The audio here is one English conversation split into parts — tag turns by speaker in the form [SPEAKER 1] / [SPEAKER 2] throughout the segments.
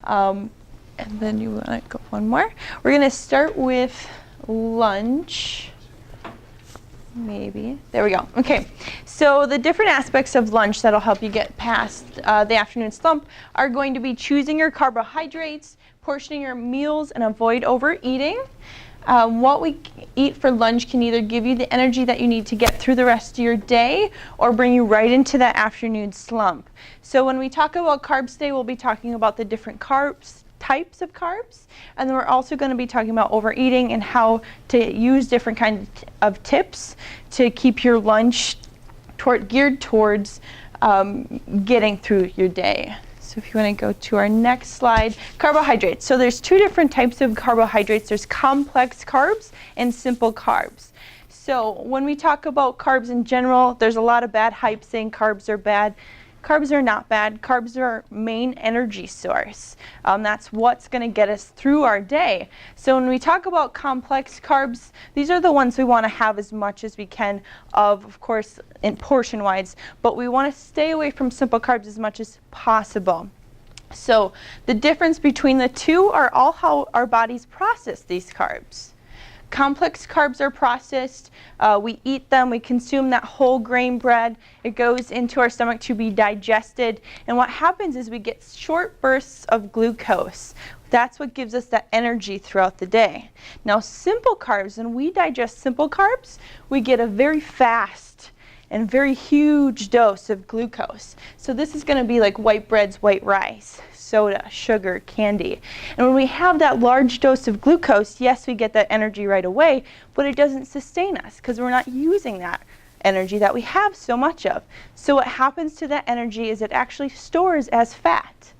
[SPEAKER 1] And then you want to go one more. We're going to start with lunch. Maybe. There we go. Okay. So the different aspects of lunch that'll help you get past the afternoon slump are going to be choosing your carbohydrates, portioning your meals, and avoid overeating. What we eat for lunch can either give you the energy that you need to get through the rest of your day or bring you right into that afternoon slump. So when we talk about carbs today, we'll be talking about the different types of carbs, and then we're also going to be talking about overeating and how to use different kinds of tips to keep your lunch geared towards getting through your day. So if you want to go to our next slide, carbohydrates. So there's two different types of carbohydrates. There's complex carbs and simple carbs. So when we talk about carbs in general, there's a lot of bad hype saying carbs are bad. Carbs are not bad. Carbs are our main energy source. That's what's going to get us through our day. So when we talk about complex carbs, these are the ones we want to have as much as we can of course, in portion-wise, but we want to stay away from simple carbs as much as possible. So the difference between the two are all how our bodies process these carbs. Complex carbs are processed. We eat them, we consume that whole grain bread. It goes into our stomach to be digested. And what happens is we get short bursts of glucose. That's what gives us that energy throughout the day. Now, simple carbs, when we digest simple carbs, we get a very fast and very huge dose of glucose. So this is going to be like white breads, white rice, soda, sugar, candy. And when we have that large dose of glucose, yes, we get that energy right away, but it doesn't sustain us because we're not using that energy that we have so much of. So what happens to that energy is it actually stores as fat.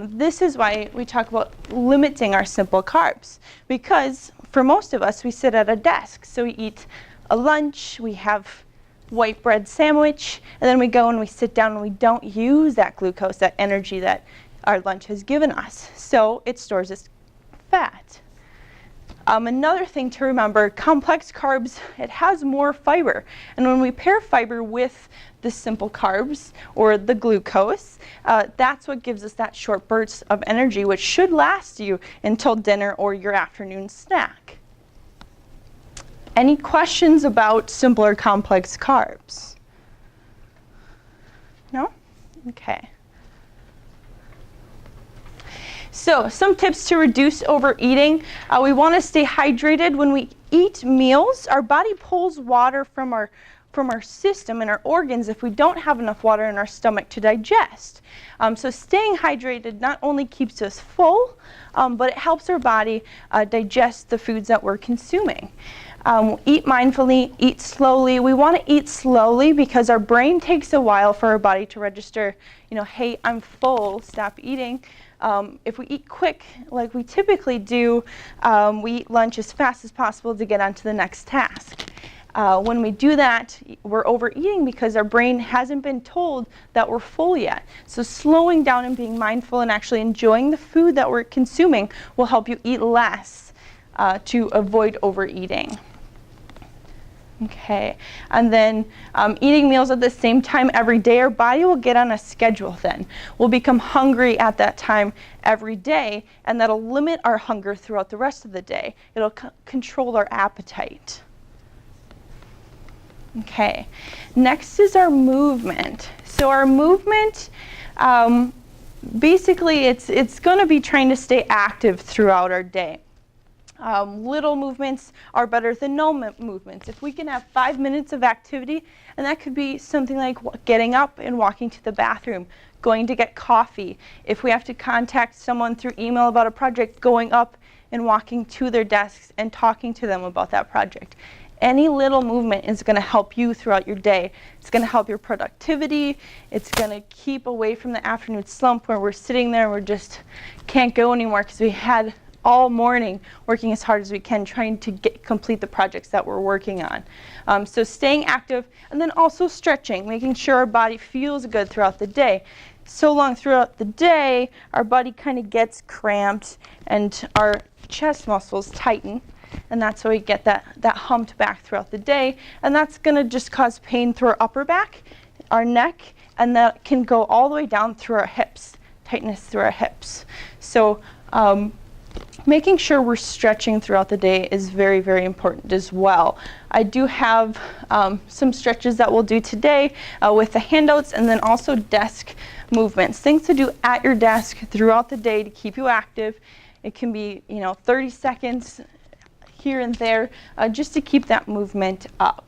[SPEAKER 1] This is why we talk about limiting our simple carbs, because for most of us, we sit at a desk. So we eat a lunch, we have white bread sandwich, and then we go and we sit down and we don't use that glucose, that energy that our lunch has given us. So it stores as fat. Another thing to remember, complex carbs, it has more fiber. And when we pair fiber with the simple carbs or the glucose, that's what gives us that short burst of energy, which should last you until dinner or your afternoon snack. Any questions about simple or complex carbs? No? Okay. So some tips to reduce overeating. We want to stay hydrated. When we eat meals, our body pulls water from our system and our organs if we don't have enough water in our stomach to digest. So staying hydrated not only keeps us full, but it helps our body digest the foods that we're consuming. Eat mindfully, eat slowly. We want to eat slowly because our brain takes a while for our body to register, hey, I'm full, stop eating. If we eat quick, like we typically do, we eat lunch as fast as possible to get on to the next task. When we do that, we're overeating because our brain hasn't been told that we're full yet. So slowing down and being mindful and actually enjoying the food that we're consuming will help you eat less to avoid overeating. Okay, and then eating meals at the same time every day, our body will get on a schedule then. We'll become hungry at that time every day, and that'll limit our hunger throughout the rest of the day. It'll control our appetite. Okay, next is our movement. So our movement, basically it's going to be trying to stay active throughout our day. Little movements are better than no movements. If we can have 5 minutes of activity, and that could be something like getting up and walking to the bathroom, going to get coffee. If we have to contact someone through email about a project, going up and walking to their desks and talking to them about that project. Any little movement is going to help you throughout your day. It's going to help your productivity. It's going to keep away from the afternoon slump where we're sitting there and we just can't go anymore because we had all morning working as hard as we can trying to complete the projects that we're working on. So staying active, and then also stretching, making sure our body feels good throughout the day. So long throughout the day, our body kind of gets cramped and our chest muscles tighten, and that's why we get that humped back throughout the day, and that's going to just cause pain through our upper back, our neck, and that can go all the way down through our hips tightness through our hips. So making sure we're stretching throughout the day is very, very important as well. I do have some stretches that we'll do today with the handouts, and then also desk movements, things to do at your desk throughout the day to keep you active. It can be, 30 seconds here and there, just to keep that movement up.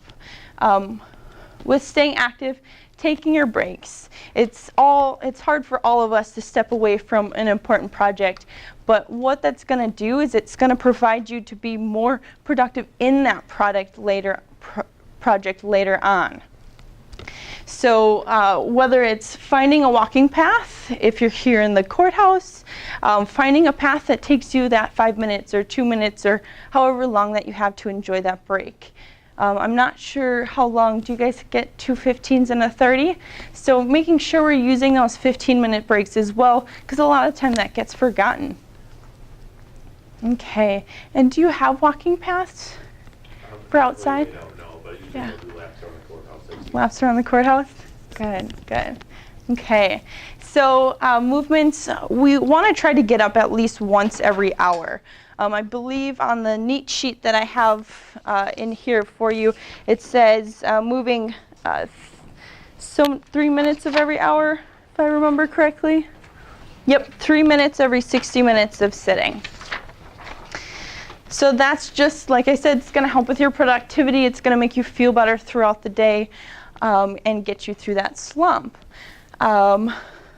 [SPEAKER 1] With staying active, taking your breaks. It's hard for all of us to step away from an important project, but what that's going to do is it's going to provide you to be more productive in that project later on. So whether it's finding a walking path, if you're here in the courthouse, finding a path that takes you that 5 minutes or 2 minutes or however long that you have to enjoy that break. I'm not sure how long. Do you guys get 2 15s and a 30? So making sure we're using those 15-minute breaks as well, because a lot of time that gets forgotten. Okay, and do you have walking paths for outside?
[SPEAKER 2] I don't know, but usually
[SPEAKER 1] Yeah.
[SPEAKER 2] we'll do laps around the courthouse.
[SPEAKER 1] Laps around the courthouse? Good, good. Okay, so movements, we want to try to get up at least once every hour. I believe on the neat sheet that I have in here for you, it says moving 3 minutes of every hour, if I remember correctly. Yep, 3 minutes every 60 minutes of sitting. So that's just, like I said, it's going to help with your productivity. It's going to make you feel better throughout the day and get you through that slump.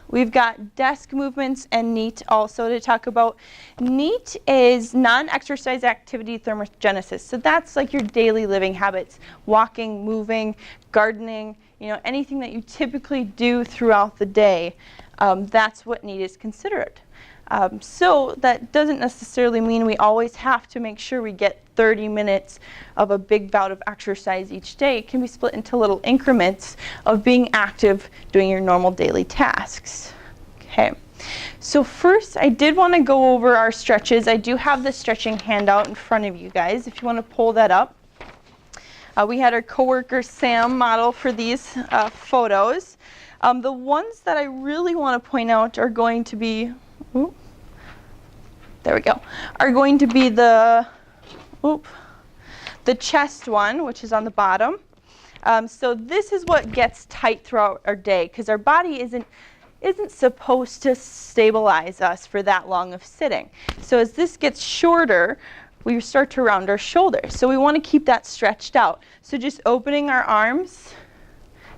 [SPEAKER 1] We've got desk movements and NEAT also to talk about. NEAT is non-exercise activity thermogenesis. So that's like your daily living habits, walking, moving, gardening, anything that you typically do throughout the day. That's what NEAT is considered. So that doesn't necessarily mean we always have to make sure we get 30 minutes of a big bout of exercise each day. It can be split into little increments of being active, doing your normal daily tasks. Okay, so first I did want to go over our stretches. I do have the stretching handout in front of you guys if you want to pull that up. We had our coworker Sam model for these photos. The ones that I really want to point out are going to be, there we go, are going to be the chest one, which is on the bottom. So this is what gets tight throughout our day, because our body isn't supposed to stabilize us for that long of sitting. So as this gets shorter, we start to round our shoulders. So we want to keep that stretched out. So just opening our arms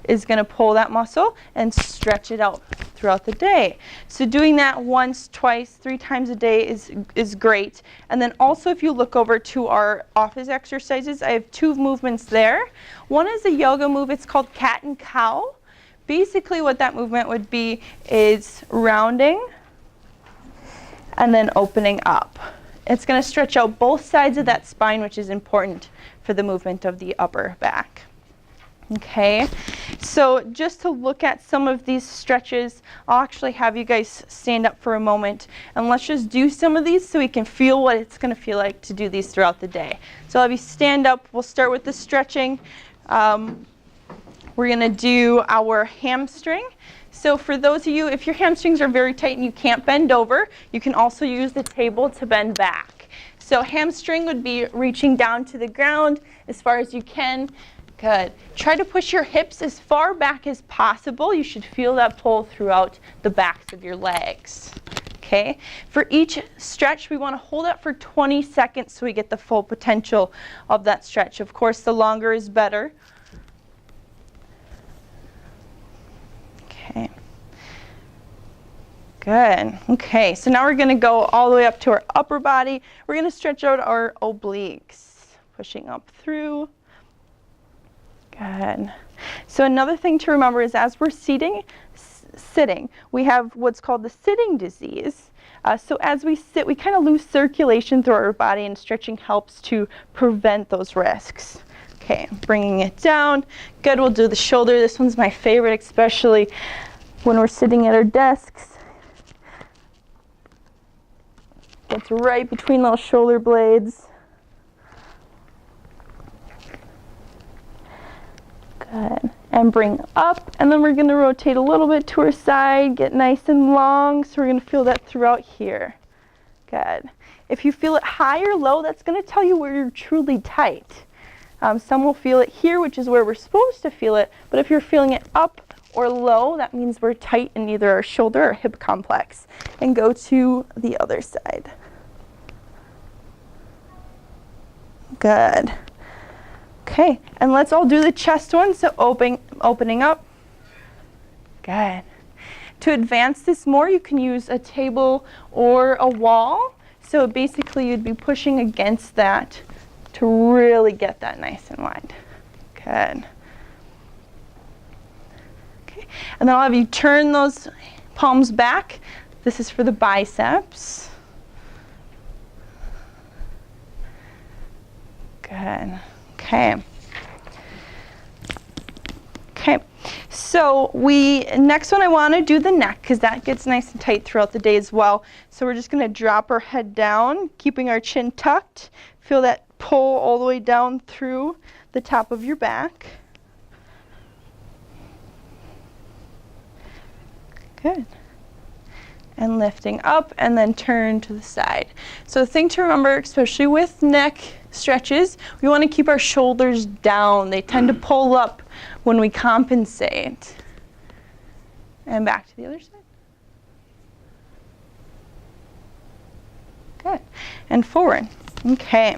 [SPEAKER 1] is going to pull that muscle and stretch it out throughout the day. So doing that once, twice, 3 times a day is great. And then also if you look over to our office exercises, I have 2 movements there. One is a yoga move. It's called cat and cow. Basically what that movement would be is rounding and then opening up. It's going to stretch out both sides of that spine, which is important for the movement of the upper back. Okay, so just to look at some of these stretches, I'll actually have you guys stand up for a moment and let's just do some of these so we can feel what it's going to feel like to do these throughout the day. So I'll have you stand up. We'll start with the stretching. We're going to do our hamstring. So for those of you, if your hamstrings are very tight and you can't bend over, you can also use the table to bend back. So hamstring would be reaching down to the ground as far as you can. Good. Try to push your hips as far back as possible. You should feel that pull throughout the backs of your legs. Okay. For each stretch, we want to hold it for 20 seconds so we get the full potential of that stretch. Of course, the longer is better. Okay. Good. Okay, so now we're going to go all the way up to our upper body. We're going to stretch out our obliques, pushing up through. Good. So another thing to remember is as we're sitting, we have what's called the sitting disease. So as we sit, we kind of lose circulation through our body, and stretching helps to prevent those risks. Okay, bringing it down. Good, we'll do the shoulder. This one's my favorite, especially when we're sitting at our desks. Gets right between those shoulder blades. Good. and bring up, and then we're going to rotate a little bit to our side, get nice and long, so we're going to feel that throughout here. Good. If you feel it high or low, that's going to tell you where you're truly tight. Some will feel it here, which is where we're supposed to feel it, but if you're feeling it up or low, that means we're tight in either our shoulder or hip complex. And go to the other side. Good. Okay, and let's all do the chest one, so opening up. Good. To advance this more, you can use a table or a wall. So basically, you'd be pushing against that to really get that nice and wide. Good. Okay, and then I'll have you turn those palms back. This is for the biceps. Good. Okay. Okay. So next one I want to do the neck because that gets nice and tight throughout the day as well. So we're just going to drop our head down, keeping our chin tucked. Feel that pull all the way down through the top of your back. Good. And lifting up and then turn to the side. So the thing to remember, especially with neck stretches, we want to keep our shoulders down. They tend to pull up when we compensate. And back to the other side. Good. And forward. Okay.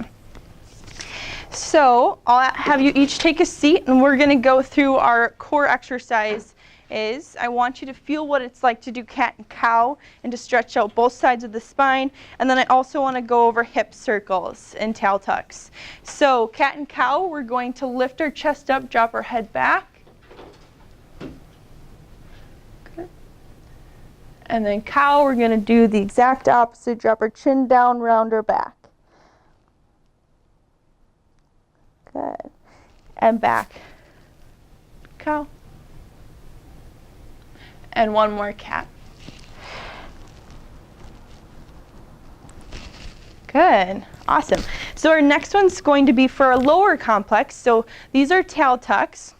[SPEAKER 1] So I'll have you each take a seat, and we're going to go through our core exercise. I want you to feel what it's like to do cat and cow and to stretch out both sides of the spine. And then I also want to go over hip circles and tail tucks. So cat and cow, we're going to lift our chest up, drop our head back. Good. And then cow, we're going to do the exact opposite, drop our chin down, round our back. Good. And back. Cow. And one more cat. Good. Awesome. So our next one's going to be for a lower complex. So these are tail tucks.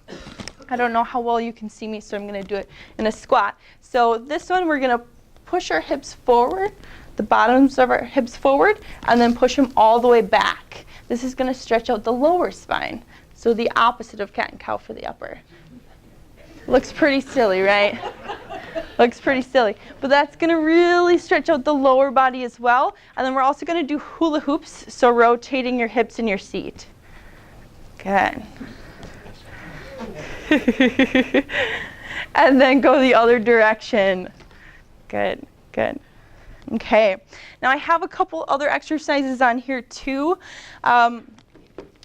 [SPEAKER 1] I don't know how well you can see me, so I'm going to do it in a squat. So this one, we're going to push our hips forward, the bottoms of our hips forward, and then push them all the way back. This is going to stretch out the lower spine. So the opposite of cat and cow for the upper. Looks pretty silly, right? Looks pretty silly. But that's going to really stretch out the lower body as well. And then we're also going to do hula hoops, so rotating your hips in your seat. Good. And then go the other direction. Good, good. Okay. Now I have a couple other exercises on here too.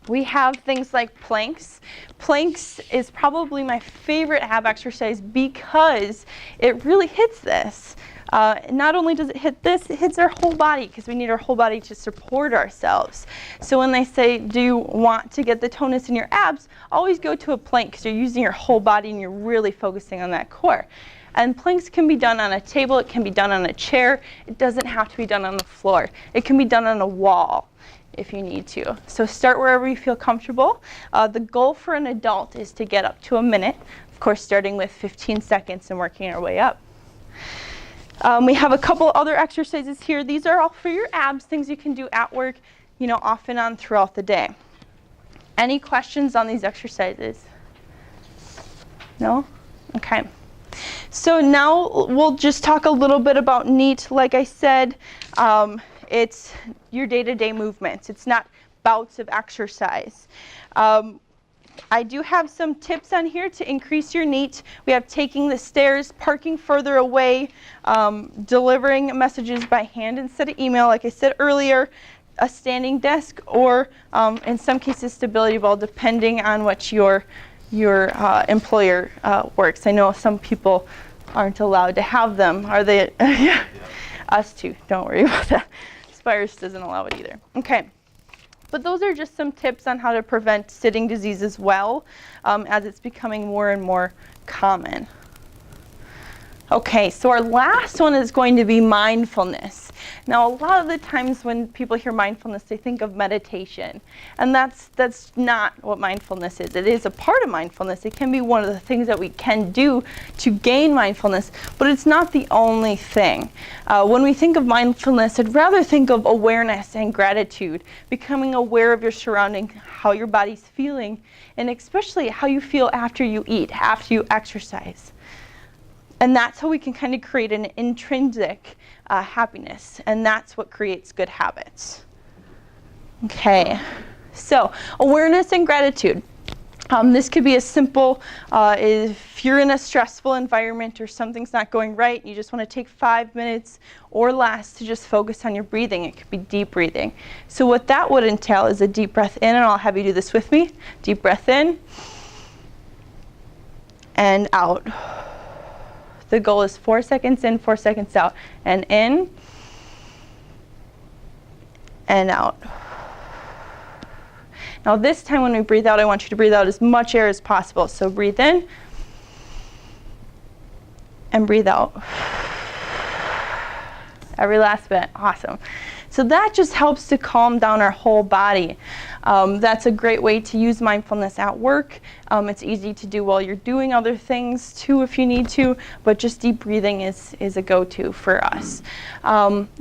[SPEAKER 1] We have things like planks. Planks is probably my favorite ab exercise because it really hits this. Not only does it hit this, it hits our whole body because we need our whole body to support ourselves. So when they say, do you want to get the tonus in your abs, always go to a plank because you're using your whole body and you're really focusing on that core. And planks can be done on a table, it can be done on a chair, it doesn't have to be done on the floor. It can be done on a wall if you need to. So start wherever you feel comfortable. The goal for an adult is to get up to a minute, of course starting with 15 seconds and working our way up. We have a couple other exercises here. These are all for your abs, things you can do at work, off and on throughout the day. Any questions on these exercises? No? Okay. So now we'll just talk a little bit about NEAT. Like I said, it's your day-to-day movements. It's not bouts of exercise. I do have some tips on here to increase your NEAT. We have taking the stairs, parking further away, delivering messages by hand instead of email, like I said earlier, a standing desk, or in some cases stability ball, depending on what your employer works. I know some people aren't allowed to have them. Are they? Yeah. Us too. Don't worry about that. Aspirus doesn't allow it either. Okay. But those are just some tips on how to prevent sitting disease as well, as it's becoming more and more common. Okay, so our last one is going to be mindfulness. Now, a lot of the times when people hear mindfulness, they think of meditation. And that's not what mindfulness is. It is a part of mindfulness. It can be one of the things that we can do to gain mindfulness, but it's not the only thing. When we think of mindfulness, I'd rather think of awareness and gratitude, becoming aware of your surroundings, how your body's feeling, and especially how you feel after you eat, after you exercise. And that's how we can kind of create an intrinsic happiness, and that's what creates good habits. Okay, so awareness and gratitude. This could be as simple if you're in a stressful environment or something's not going right, and you just want to take 5 minutes or less to just focus on your breathing. It could be deep breathing. So what that would entail is a deep breath in, and I'll have you do this with me. Deep breath in and out. The goal is 4 seconds in, 4 seconds out. And in, and out. Now this time when we breathe out, I want you to breathe out as much air as possible. So breathe in, and breathe out. Every last bit. Awesome. So that just helps to calm down our whole body. That's a great way to use mindfulness at work. It's easy to do while you're doing other things too if you need to, but just deep breathing is a go-to for us.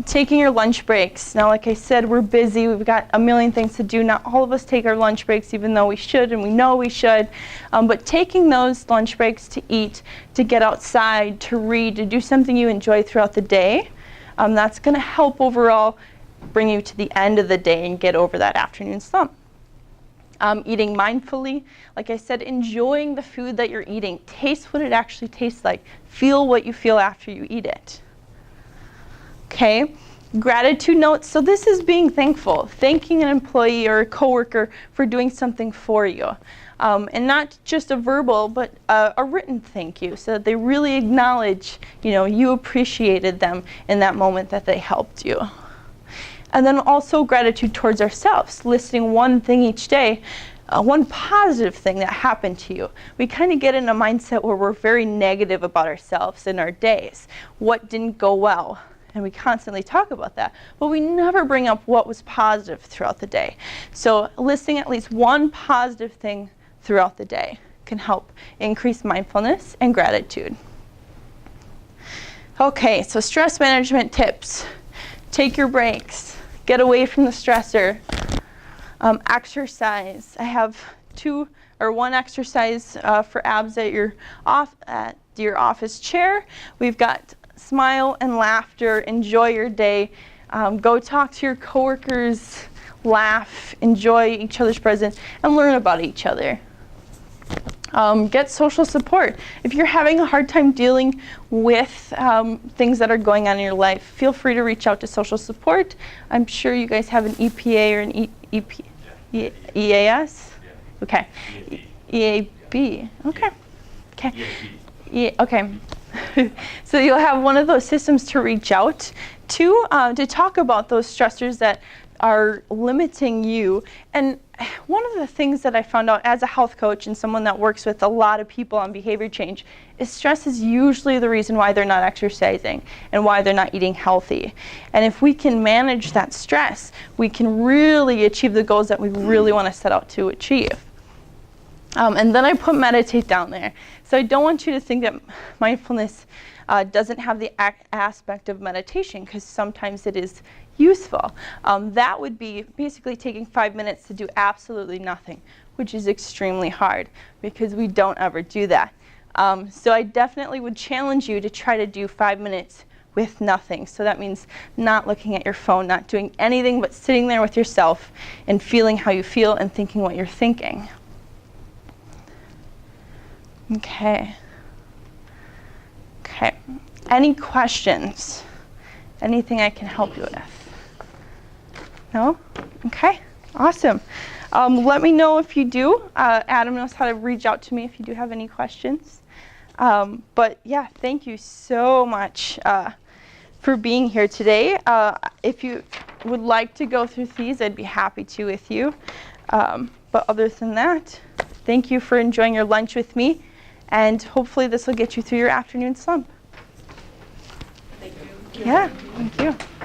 [SPEAKER 1] Taking your lunch breaks. Now, like I said, we're busy. We've got a million things to do. Not all of us take our lunch breaks, even though we should, and we know we should. But taking those lunch breaks to eat, to get outside, to read, to do something you enjoy throughout the day, that's going to help overall bring you to the end of the day and get over that afternoon slump. Eating mindfully, like I said, enjoying the food that you're eating. Taste what it actually tastes like. Feel what you feel after you eat it. Okay, gratitude notes. So this is being thankful, thanking an employee or a coworker for doing something for you. And not just a verbal, but a written thank you, so that they really acknowledge, you appreciated them in that moment that they helped you. And then also gratitude towards ourselves, listing one thing each day, one positive thing that happened to you. We kind of get in a mindset where we're very negative about ourselves in our days. What didn't go well? And we constantly talk about that, but we never bring up what was positive throughout the day. So listing at least one positive thing throughout the day can help increase mindfulness and gratitude. Okay, so stress management tips. Take your breaks. Get away from the stressor. Exercise. I have one exercise for abs at your office chair. We've got smile and laughter. Enjoy your day. Go talk to your coworkers. Laugh. Enjoy each other's presence and learn about each other. Get social support. If you're having a hard time dealing with things that are going on in your life, feel free to reach out to social support. I'm sure you guys have an EPA or an EAS? Okay. EAB. Okay. Okay. Yeah, okay. So you'll have one of those systems to reach out to talk about those stressors that are limiting you. And one of the things that I found out as a health coach and someone that works with a lot of people on behavior change is stress is usually the reason why they're not exercising and why they're not eating healthy. And if we can manage that stress, we can really achieve the goals that we really want to set out to achieve. And then I put meditate down there. So I don't want you to think that mindfulness doesn't have the aspect of meditation, because sometimes it is useful. That would be basically taking 5 minutes to do absolutely nothing, which is extremely hard because we don't ever do that. So I definitely would challenge you to try to do 5 minutes with nothing. So that means not looking at your phone, not doing anything but sitting there with yourself and feeling how you feel and thinking what you're thinking. Okay. Okay. Any questions? Anything I can help you with? No? Okay. Awesome. Let me know if you do. Adam knows how to reach out to me if you do have any questions. But yeah, thank you so much for being here today. If you would like to go through these, I'd be happy to with you. But other than that, thank you for enjoying your lunch with me. And hopefully this will get you through your afternoon slump. Yeah, thank you.